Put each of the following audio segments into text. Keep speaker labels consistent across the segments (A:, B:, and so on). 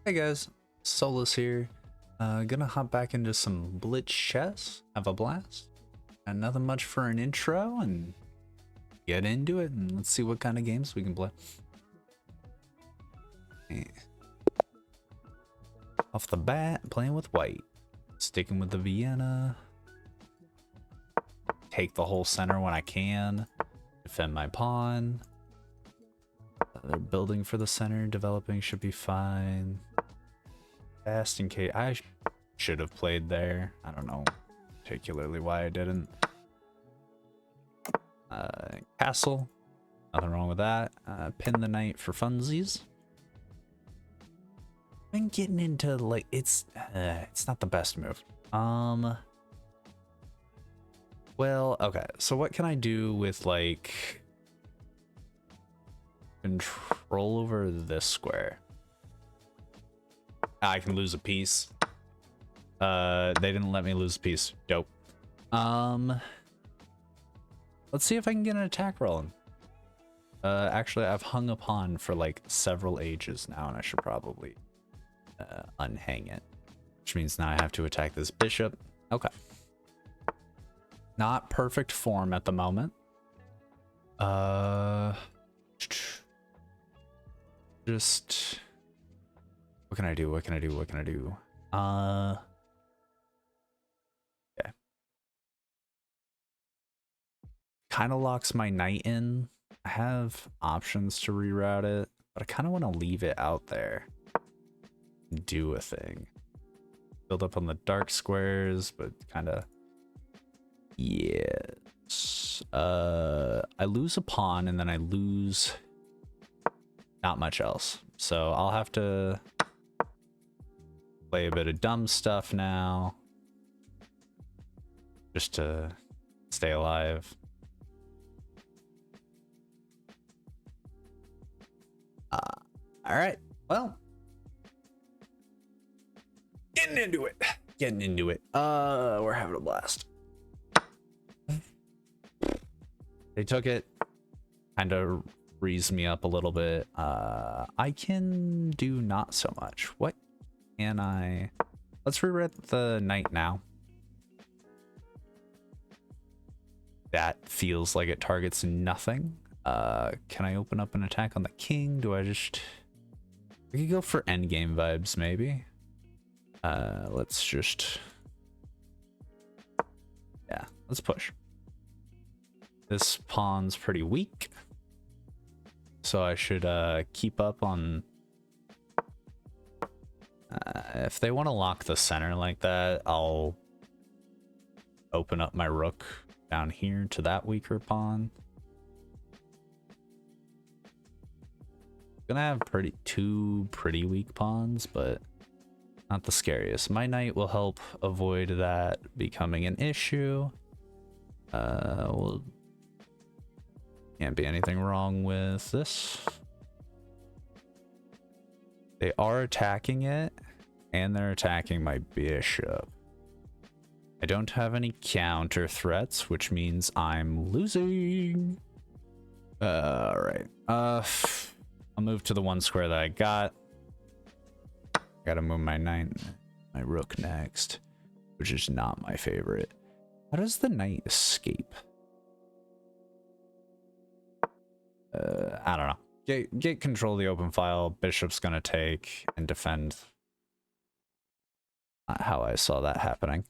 A: Hey guys, Solus here. Gonna hop back into some Blitz chess, have a blast. And nothing much for an intro and get into it and let's see what kind of games we can play. Off the bat, playing with white. Sticking with the Vienna. Take the whole center when I can. Defend my pawn. They're building for the center, developing should be fine. Fast in case I should have played there. I don't know particularly why I didn't. Castle, nothing wrong with that. Pin the knight for funsies. Been getting into like it's not the best move. Well, okay. So what can I do with like control over this square? I can lose a piece. They didn't let me lose a piece. Dope. Let's see if I can get an attack rolling. Actually, I've hung a pawn for like several ages now, and I should probably unhang it. Which means now I have to attack this bishop. Okay. Not perfect form at the moment. Just... What can I do? What can I do? What can I do? Okay. Kind of locks my knight in. I have options to reroute it, but I kind of want to leave it out there. Do a thing. Build up on the dark squares, but kind of... Yes. I lose a pawn and then I lose not much else. So I'll have to play a bit of dumb stuff now just to stay alive. All right. Well, getting into it. We're having a blast. They took it, kind of frees me up a little bit. I can do not so much. What can I? Let's rewrite the knight now. That feels like it targets nothing. Can I open up an attack on the king? Do I just... I could go for endgame vibes, maybe. Let's just... Yeah, let's push. This pawn's pretty weak. So I should keep up on... if they want to lock the center like that, I'll open up my rook down here to that weaker pawn. Gonna have two pretty weak pawns, but not the scariest. My knight will help avoid that becoming an issue. Well, can't be anything wrong with this. They are attacking it, and they're attacking my bishop. I don't have any counter threats, which means I'm losing. All right. I'll move to the one square that I got. Gotta move my knight, my rook next, which is not my favorite. How does the knight escape? I don't know. Get control of the open file. Bishop's gonna take and defend. Not how I saw that happening.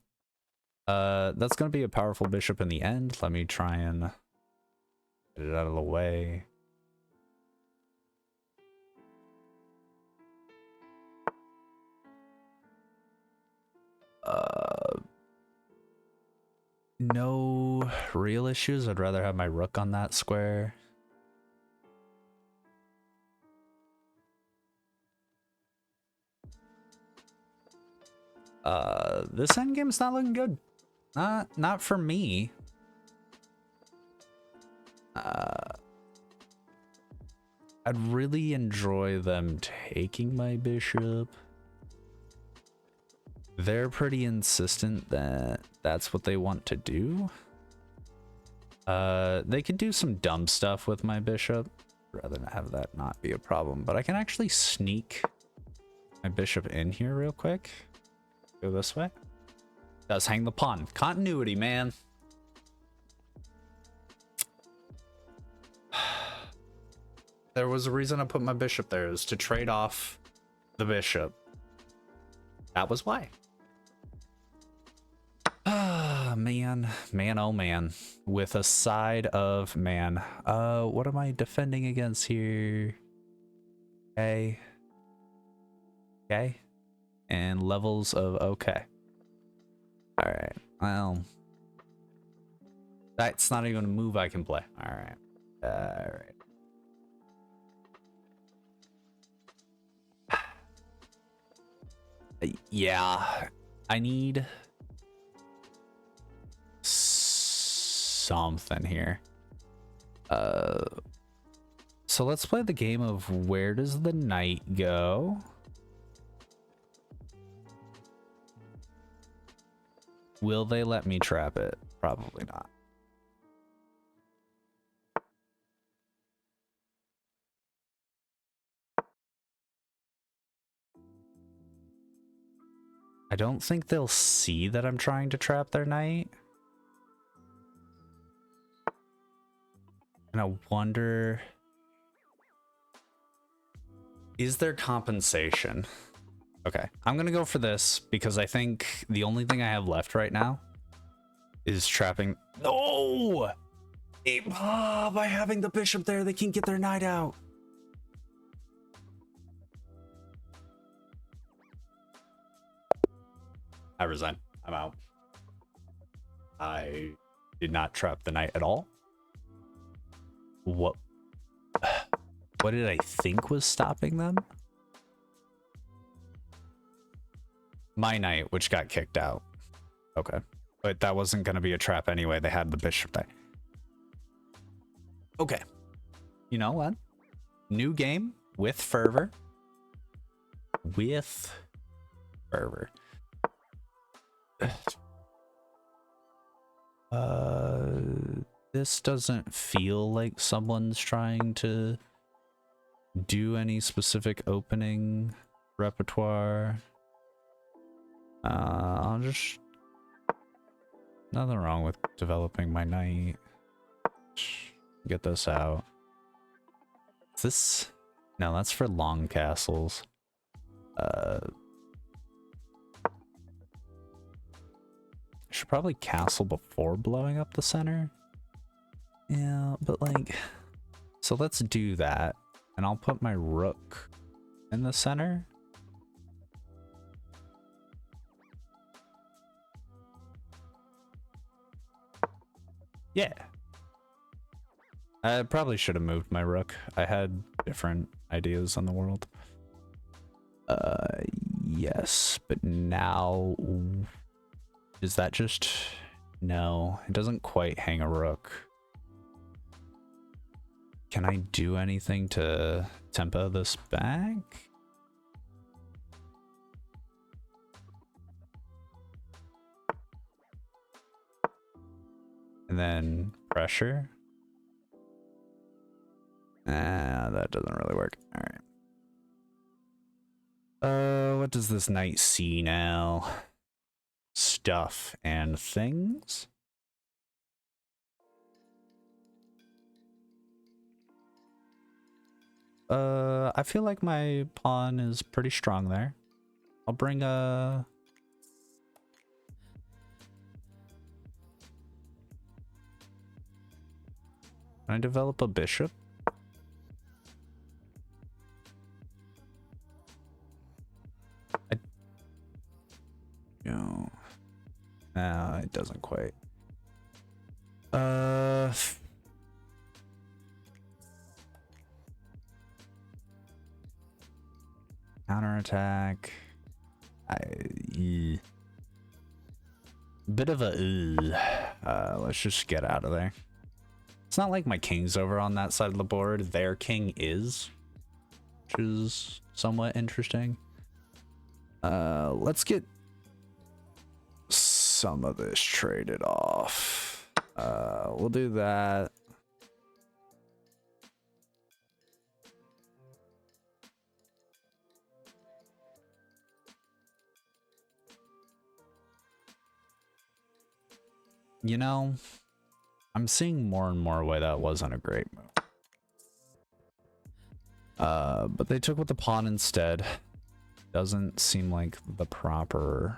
A: That's gonna be a powerful bishop in the end. Let me try and get it out of the way. No real issues. I'd rather have my rook on that square. This endgame's not looking good. Not for me. I'd really enjoy them taking my bishop. They're pretty insistent that that's what they want to do. They could do some dumb stuff with my bishop. rather than have that not be a problem. But I can actually sneak my bishop in here real quick. Go this way. Does hang the pawn. Continuity, man. There was a reason I put my bishop there, is to trade off the bishop. That was why. Ah, man. Man, oh man. With a side of man. What am I defending against here? Okay. Okay. And levels of okay. Alright. Well. That's not even a move I can play. Alright. Alright. Yeah, I need something here. So let's play the game of where does the knight go? Will they let me trap it? Probably not. I don't think they'll see that I'm trying to trap their knight. And I wonder, is there compensation? Okay, I'm gonna go for this because I think the only thing I have left right now is trapping. No! By having the bishop there, they can get their knight out. I resign. I'm out. I did not trap the knight at all. What did I think was stopping them? My knight, which got kicked out. Okay. But that wasn't going to be a trap anyway. They had the bishop there. Okay. You know what? New game with fervor. With fervor. This doesn't feel like someone's trying to do any specific opening repertoire. I'll just... Nothing wrong with developing my knight. Get this out. Is this... No, that's for long castles. I should probably castle before blowing up the center. Yeah, but like... So let's do that. And I'll put my rook in the center. Yeah. I probably should have moved my rook. I had different ideas on the world. Yes, but now... Is that just... No, it doesn't quite hang a rook. Can I do anything to tempo this back? And then pressure? Ah, that doesn't really work. All right. What does this knight see now? Stuff and things? I feel like my pawn is pretty strong there. I'll bring a... Can I develop a bishop? No. No, it doesn't quite. Counterattack. Bit of a let's just get out of there. It's not like my king's over on that side of the board. Their king is, which is somewhat interesting. Let's get some of this traded off. We'll do that. You know, I'm seeing more and more why that wasn't a great move. But they took with the pawn instead. Doesn't seem like the proper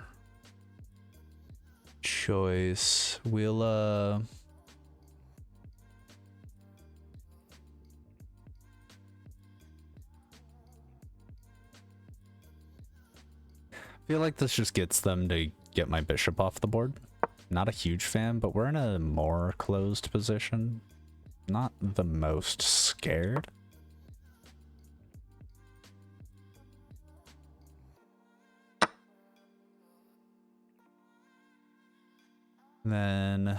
A: choice. We'll I feel like this just gets them to get my bishop off the board. Not a huge fan, but we're in a more closed position. Not the most scared. Then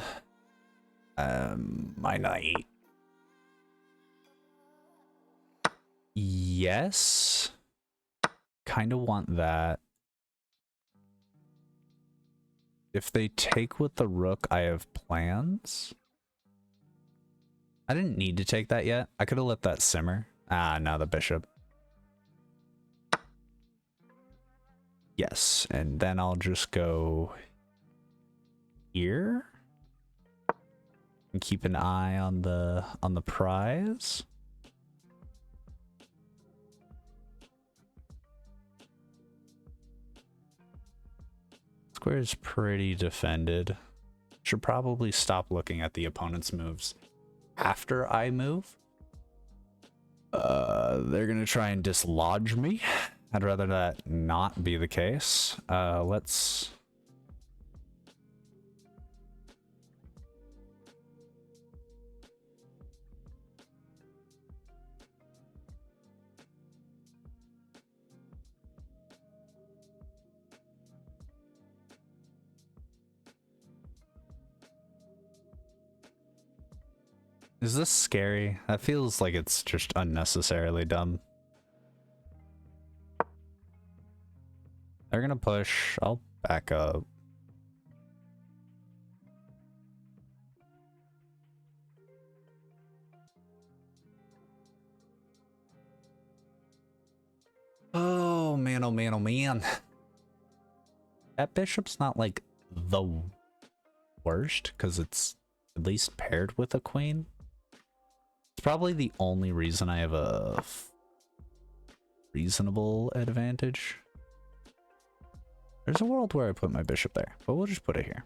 A: my knight. Yes. Kind of want that. If they take with the rook, I have plans. I didn't need to take that yet. I could have let that simmer. Ah, now the bishop. Yes, and then I'll just go here and keep an eye on the prize. Square is pretty defended. Should probably stop looking at the opponent's moves after I move. They're gonna try and dislodge me. I'd rather that not be the case. Let's... Is this scary? That feels like it's just unnecessarily dumb. They're gonna push. I'll back up. Oh man, oh man, oh man. That bishop's not like the worst because it's at least paired with a queen. It's probably the only reason I have a reasonable advantage. There's a world where I put my bishop there, but we'll just put it here.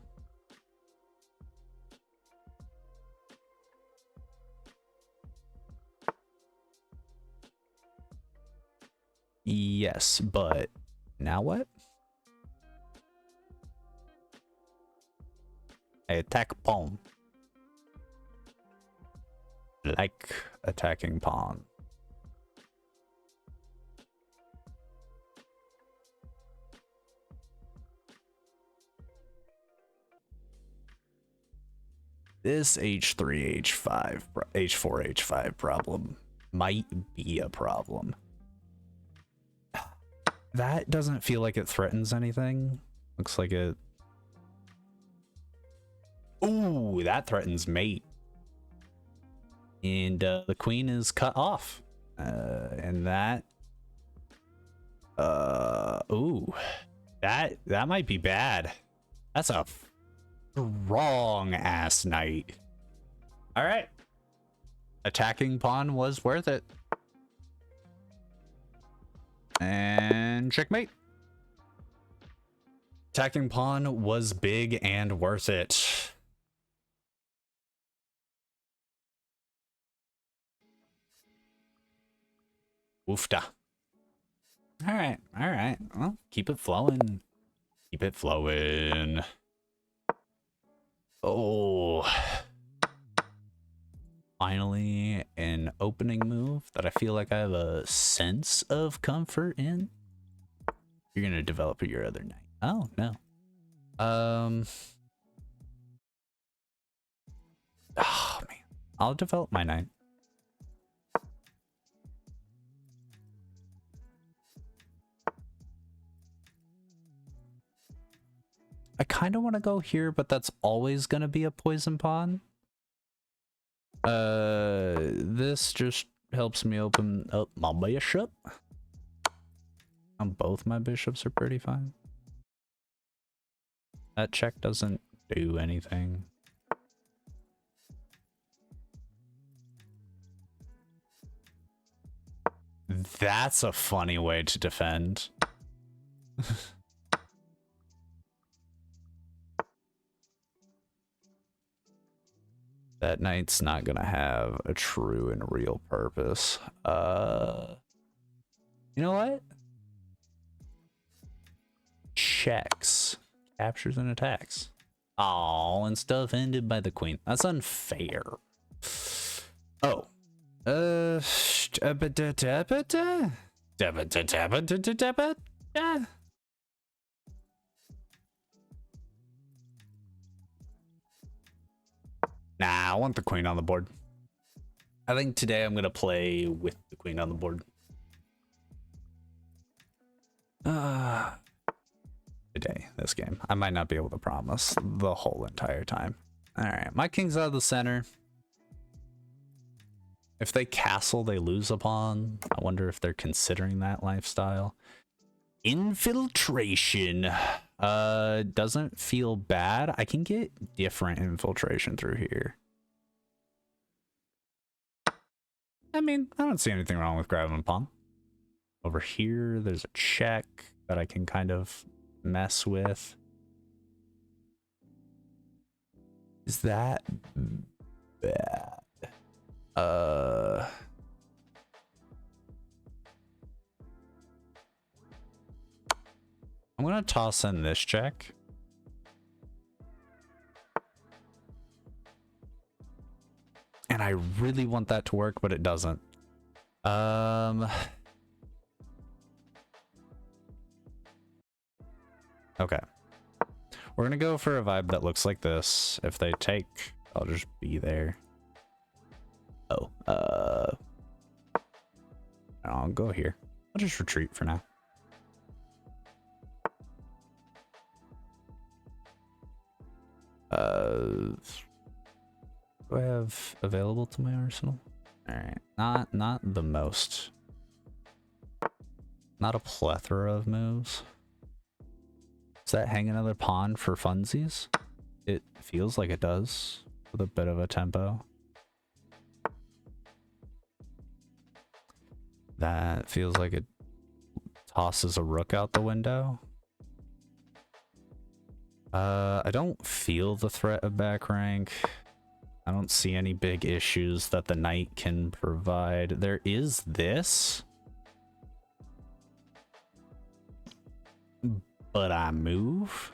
A: Yes, but now what? I attack pawn. Like attacking pawn. This h3, h5, h4, h5 problem might be a problem. That doesn't feel like it threatens anything. Looks like it... Ooh, that threatens mate. And the queen is cut off. And that... ooh. That might be bad. That's a strong ass knight. All right. Attacking pawn was worth it. And checkmate. Attacking pawn was big and worth it. Woofda. All right. All right. Well, keep it flowing. Keep it flowing. Oh. Finally, an opening move that I feel like I have a sense of comfort in. You're gonna develop your other knight. Oh, no. Oh, man. I'll develop my knight. I kind of want to go here, but that's always going to be a poison pawn. This just helps me open up my bishop. Both my bishops are pretty fine. That check doesn't do anything. That's a funny way to defend. That knight's not gonna have a true and real purpose. You know what? Checks. Captures and attacks. Oh, and stuff ended by the queen. That's unfair. Oh. Nah, I want the queen on the board. I think today I'm gonna play with the queen on the board. Today, this game. I might not be able to promise the whole entire time. Alright, my king's out of the center. If they castle, they lose a pawn. I wonder if they're considering that lifestyle. Infiltration. Doesn't feel bad. I can get different infiltration through here. I mean, I don't see anything wrong with grabbing a pawn. Over here, there's a check that I can kind of mess with. Is that bad? I'm gonna toss in this check. And I really want that to work, but it doesn't. Okay. We're gonna go for a vibe that looks like this. If they take, I'll just be there. Oh, I'll go here. I'll just retreat for now. Do I have available to my arsenal? All right, not the most. Not a plethora of moves. Does that hang another pawn for funsies? It feels like it does, with a bit of a tempo. That feels like it tosses a rook out the window. I don't feel the threat of back rank. I don't see any big issues that the knight can provide. There is this. But I move.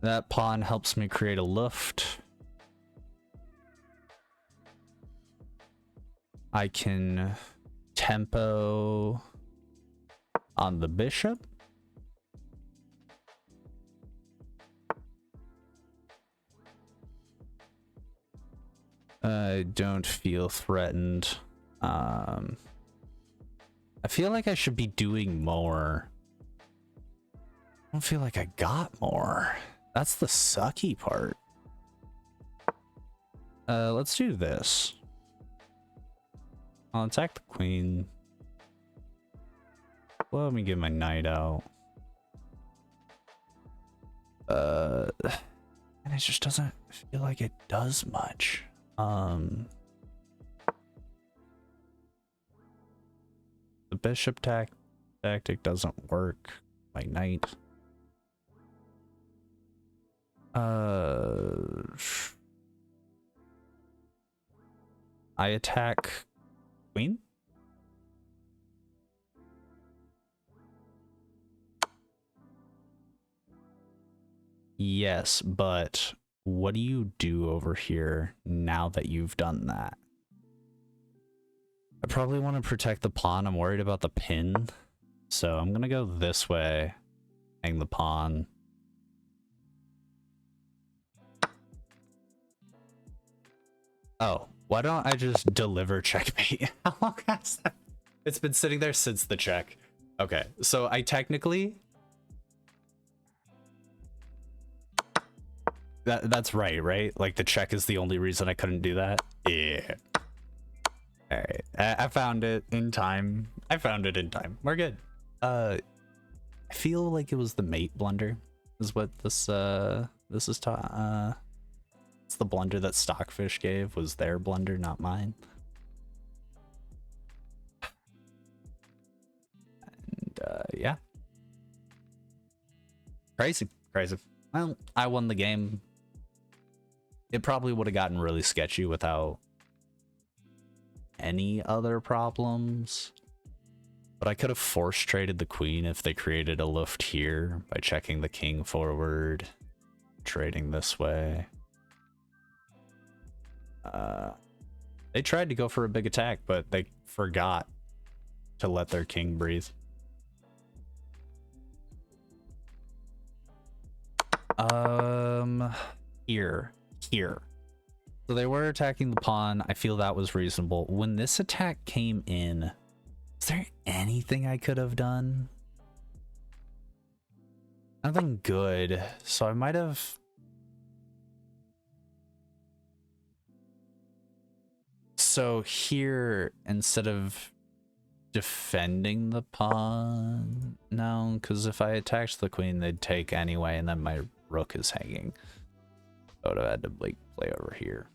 A: That pawn helps me create a luft. I can tempo on the bishop. I don't feel threatened. I feel like I should be doing more. I don't feel like I got more. That's the sucky part. Let's do this. I'll attack the queen. Let me get my knight out. And it just doesn't feel like it does much. The bishop tactic doesn't work. My knight. I attack queen. Yes, but what do you do over here now that you've done that? I probably want to protect the pawn. I'm worried about the pin. So I'm going to go this way. Hang the pawn. Oh, why don't I just deliver checkmate? How long has that? It's been sitting there since the check. Okay, so I technically... That's right? Like the check is the only reason I couldn't do that? Yeah. Alright, I found it in time. We're good. I feel like it was the mate blunder is what this is taught. It's the blunder that Stockfish gave was their blunder, not mine. And yeah. Crazy. Well, I won the game. It probably would have gotten really sketchy without any other problems. But I could have force traded the queen if they created a luft here by checking the king forward, trading this way. They tried to go for a big attack, but they forgot to let their king breathe. Here. So they were attacking the pawn. I feel that was reasonable. When this attack came in, is there anything I could have done? Nothing good. So I might have... So here, instead of defending the pawn... No, because if I attacked the queen, they'd take anyway, and then my rook is hanging. I would have had to like play over here.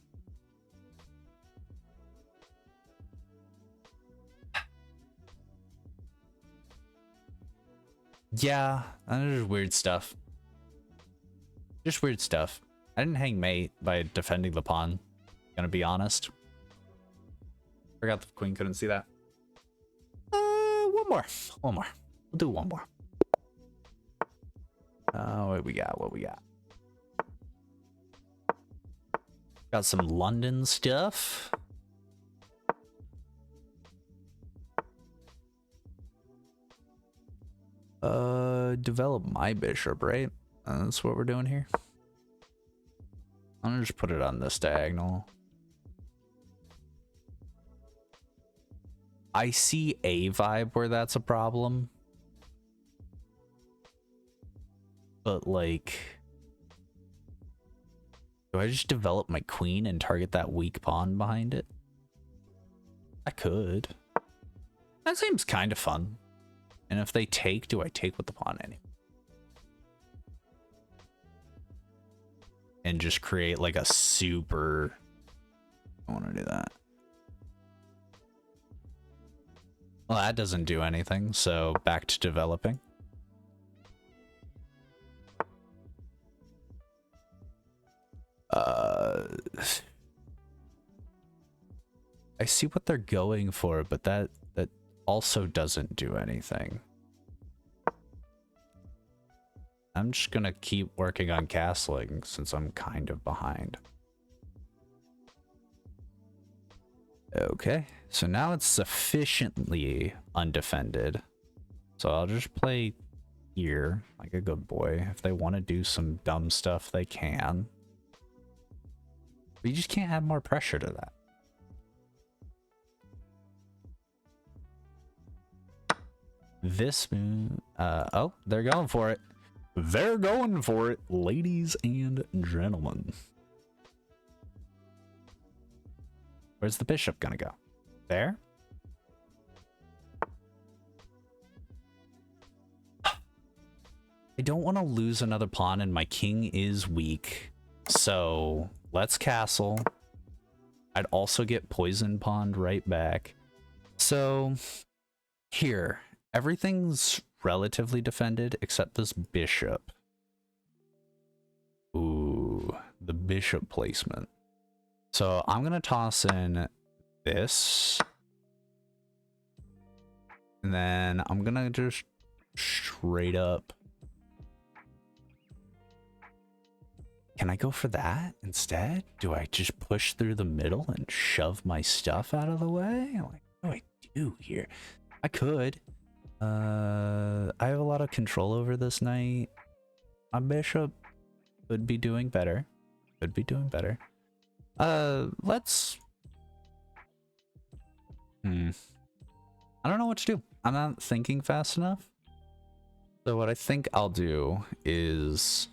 A: Yeah, there's weird stuff. Just weird stuff. I didn't hang mate by defending the pawn, gonna be honest. Forgot the queen couldn't see that. One more. We'll do one more. What we got? Got some London stuff. Develop my bishop, right? That's what we're doing here. I'm gonna just put it on this diagonal. I see a vibe where that's a problem. But like, do I just develop my queen and target that weak pawn behind it? I could. That seems kind of fun. And if they take, do I take with the pawn anyway? And just create like a super... I want to do that. Well, that doesn't do anything, so back to developing. I see what they're going for, but that also doesn't do anything. I'm just gonna keep working on castling since I'm kind of behind. Okay, so now it's sufficiently undefended. So I'll just play here like a good boy. If they want to do some dumb stuff, they can. But you just can't add more pressure to that. This move, oh, they're going for it. They're going for it, ladies and gentlemen. Where's the bishop gonna go? There? I don't want to lose another pawn, and my king is weak. So let's castle. I'd also get poison pawned right back. So here, everything's relatively defended except this bishop. Ooh, the bishop placement. So I'm gonna toss in this. And then I'm gonna just straight up. Can I go for that instead? Do I just push through the middle and shove my stuff out of the way? Like, what do I do here? I could. I have a lot of control over this knight. My bishop could be doing better. Could be doing better. Let's... I don't know what to do. I'm not thinking fast enough. So what I think I'll do is...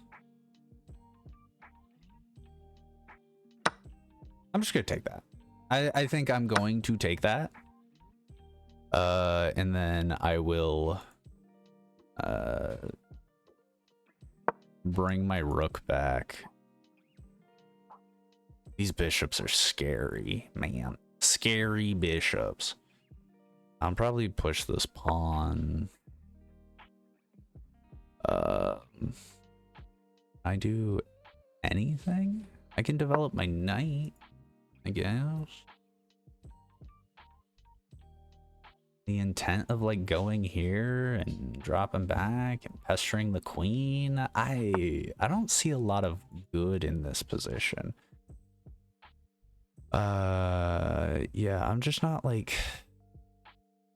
A: I'm just gonna take that. I think I'm going to take that. And then I will bring my rook back. These bishops are scary, man. Scary bishops. I'll probably push this pawn. I do anything? I can develop my knight, I guess. The intent of like going here and dropping back and pestering the queen, I don't see a lot of good in this position. Yeah, I'm just not like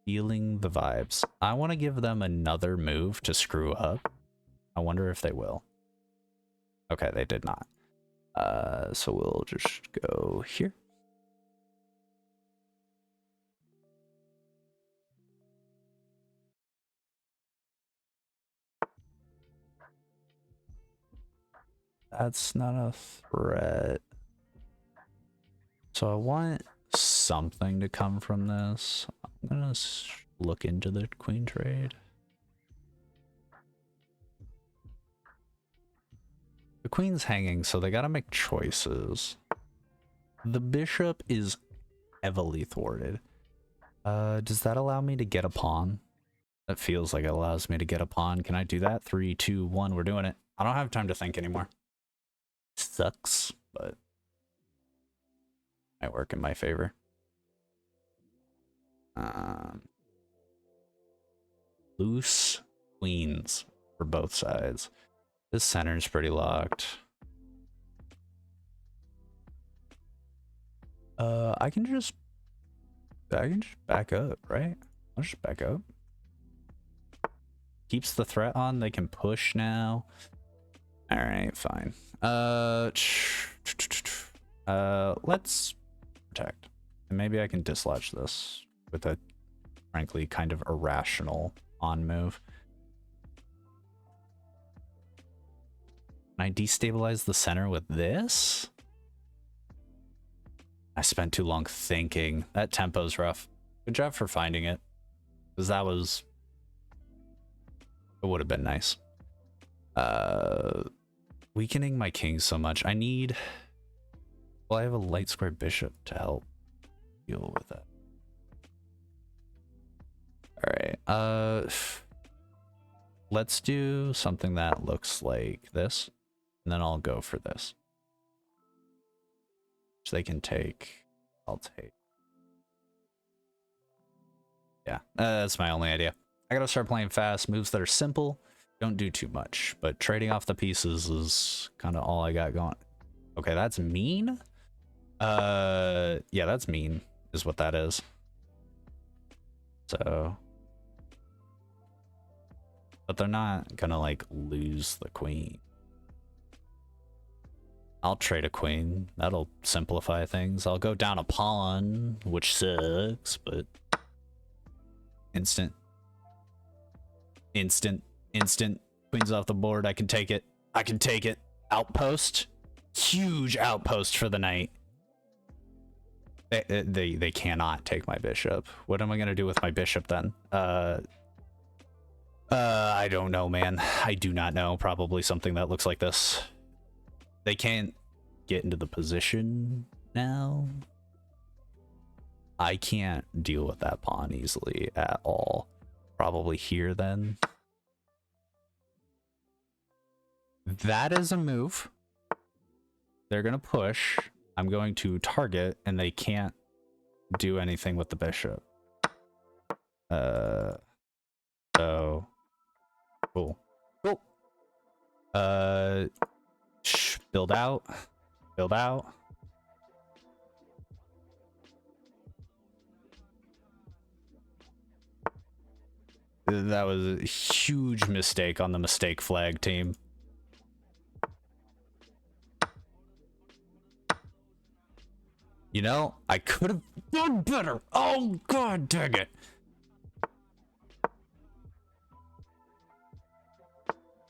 A: feeling the vibes. I want to give them another move to screw up. I wonder if they will. Okay, they did not. So we'll just go here. That's not a threat. So I want something to come from this. I'm gonna look into the queen trade. The queen's hanging, so they gotta make choices. The bishop is heavily thwarted. Does that allow me to get a pawn? That feels like it allows me to get a pawn. Can I do that? 3, 2, 1, we're doing it. I don't have time to think anymore. Sucks, but might work in my favor. Loose queens for both sides. This center's pretty locked. I can just back up, right? I'll just back up. Keeps the threat on. They can push now. All right, fine. Let's protect, and maybe I can dislodge this with a frankly kind of irrational on move. Can I destabilize the center with this? I spent too long thinking. That tempo's rough. Good job for finding it, because that was, it would have been nice. Weakening my king so much. I need, well, I have a light square bishop to help deal with that. All right, let's do something that looks like this, and then I'll go for this. So they can take, I'll take. Yeah, that's my only idea. I gotta start playing fast. Moves that are simple, don't do too much, but trading off the pieces is kind of all I got going. Okay, that's mean. Yeah, that's mean is what that is. So, but they're not gonna like lose the queen. I'll trade a queen. That'll simplify things. I'll go down a pawn, which sucks, but instant. Queen's off the board. I can take it. I can take it. Outpost. Huge outpost for the knight. They cannot take my bishop. What am I gonna do with my bishop then? I don't know, man. I do not know. Probably something that looks like this. They can't get into the position now. I can't deal with that pawn easily at all. Probably here then. That is a move. They're gonna push. I'm going to target, and they can't do anything with the bishop. So cool. Cool. Build out. Build out. That was a huge mistake on the mistake flag team. You know, I could have done better. Oh, god dang it.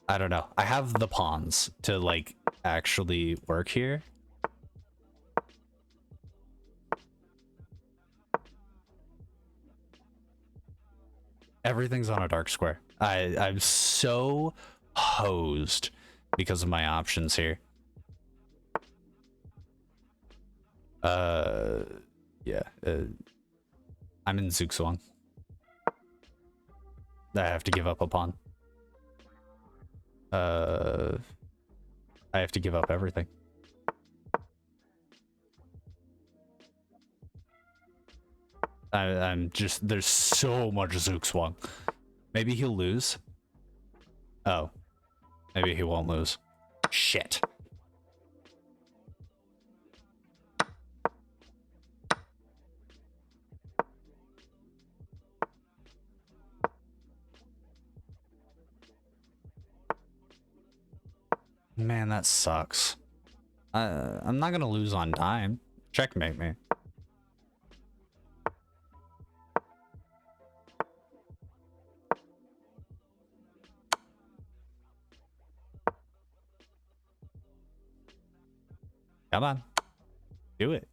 A: I don't know. I have the pawns to, like, actually work here. Everything's on a dark square. I'm so hosed because of my options here. Yeah. I'm in Zugzwang. I have to give up upon. I have to give up everything. I'm just, there's so much Zugzwang. Maybe he'll lose. Oh. Maybe he won't lose. Shit. Man, that sucks. I'm not gonna lose on time. Checkmate me. Come on. Do it.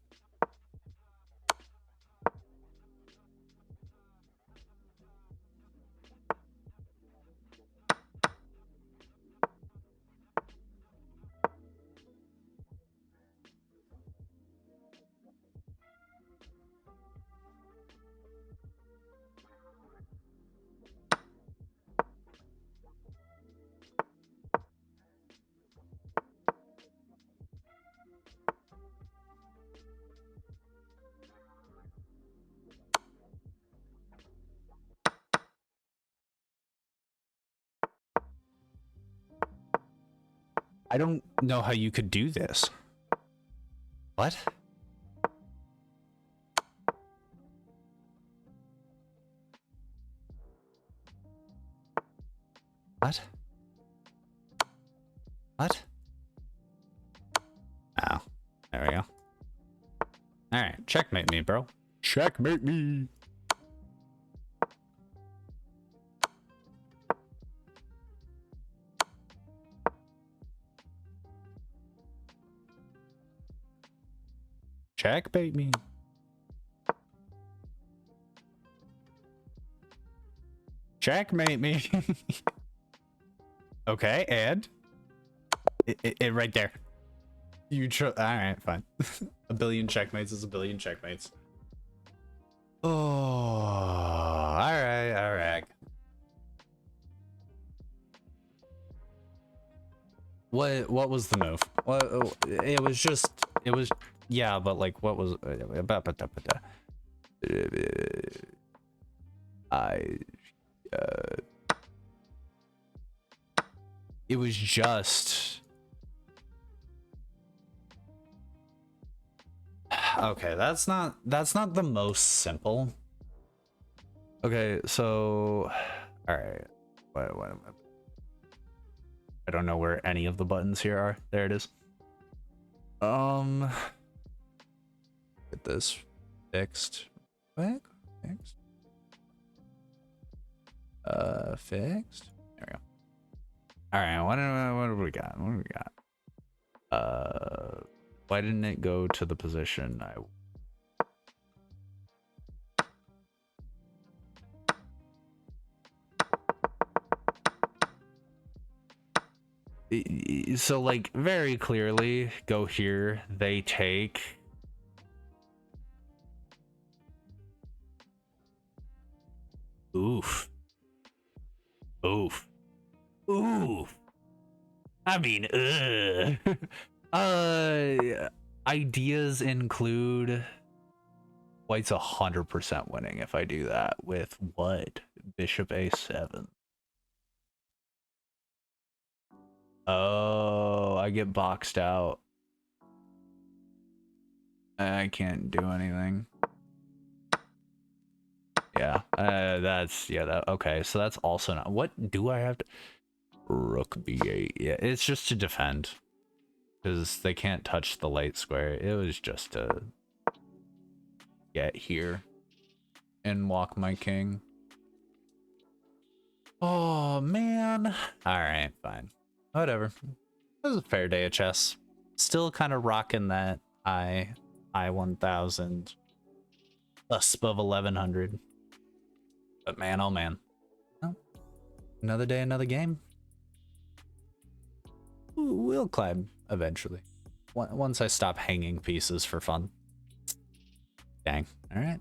A: I don't know how you could do this. What? What? What? Oh, there we go. All right, checkmate me, bro. Checkmate me. Checkmate me. Checkmate me. Okay, and it right there. You all right, fine. A billion checkmates is a billion checkmates. Oh, all right, all right. What was the move? What it was just yeah, but like what was it was just okay, that's not the most simple. Okay, so all right. What I don't know where any of the buttons here are. There it is. Get this fixed. Quick, fixed. Fixed. There we go. All right, what do we got? What do we got? Why didn't it go to the position I so like very clearly go here, they take oof. Oof. Oof. I mean, ideas include white's 100% winning if I do that with what? Bishop A7. Oh, I get boxed out. I can't do anything. Yeah, okay, so that's also not, what do I have to, rook b8, yeah, it's just to defend, because they can't touch the light square. It was just to get here and walk my king. Oh, man. All right, fine. Whatever. It was a fair day of chess. Still kind of rocking that I-1000 cusp of 1100. But man, oh man. Oh, another day, another game. We'll climb eventually. Once I stop hanging pieces for fun. Dang. All right.